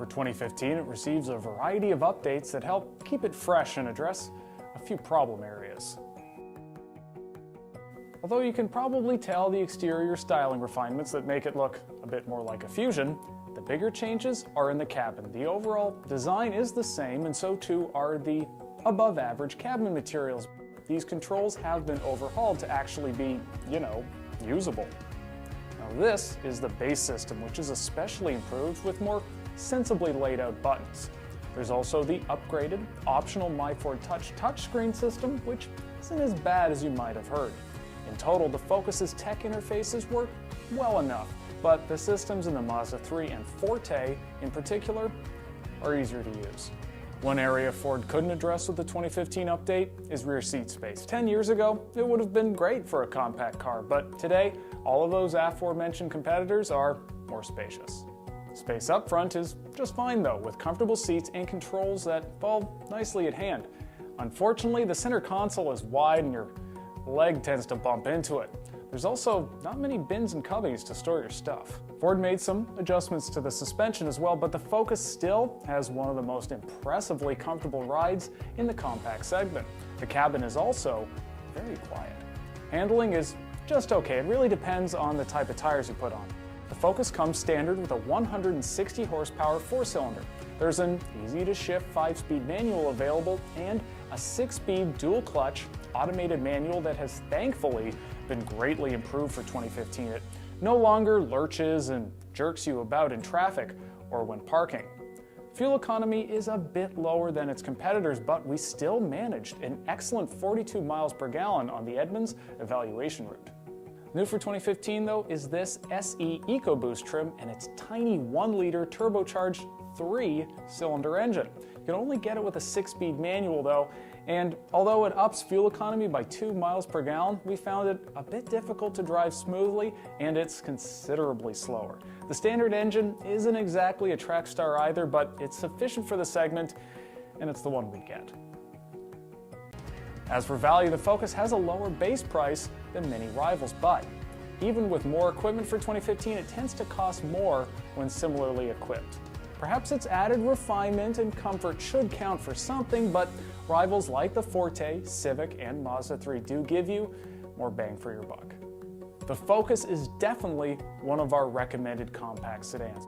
For 2015, it receives a variety of updates that help keep it fresh and address a few problem areas. Although you can probably tell the exterior styling refinements that make it look a bit more like a Fusion, the bigger changes are in the cabin. The overall design is the same, and so too are the above-average cabin materials. These controls have been overhauled to actually be, usable. Now this is the base system, which is especially improved with more sensibly laid out buttons. There's also the upgraded, optional MyFord Touch touchscreen system, which isn't as bad as you might have heard. In total, the Focus's tech interfaces work well enough, but the systems in the Mazda 3 and Forte, in particular, are easier to use. One area Ford couldn't address with the 2015 update is rear seat space. 10 years ago, it would have been great for a compact car, but today, all of those aforementioned competitors are more spacious. Space up front is just fine though, with comfortable seats and controls that fall nicely at hand. Unfortunately, the center console is wide and your leg tends to bump into it. There's also not many bins and cubbies to store your stuff. Ford made some adjustments to the suspension as well, but the Focus still has one of the most impressively comfortable rides in the compact segment. The cabin is also very quiet. Handling is just okay. It really depends on the type of tires you put on. The Focus comes standard with a 160 horsepower 4-cylinder. There's an easy-to-shift 5-speed manual available and a 6-speed dual-clutch automated manual that has thankfully been greatly improved for 2015. It no longer lurches and jerks you about in traffic or when parking. Fuel economy is a bit lower than its competitors, but we still managed an excellent 42 miles per gallon on the Edmunds evaluation route. New for 2015 though is this SE EcoBoost trim and its tiny 1-liter turbocharged 3-cylinder engine. You can only get it with a 6-speed manual though, and although it ups fuel economy by 2 miles per gallon, we found it a bit difficult to drive smoothly, and it's considerably slower. The standard engine isn't exactly a track star either, but it's sufficient for the segment, and it's the one we get. As for value, the Focus has a lower base price than many rivals, but even with more equipment for 2015, it tends to cost more when similarly equipped. Perhaps its added refinement and comfort should count for something, but rivals like the Forte, Civic, and Mazda 3 do give you more bang for your buck. The Focus is definitely one of our recommended compact sedans.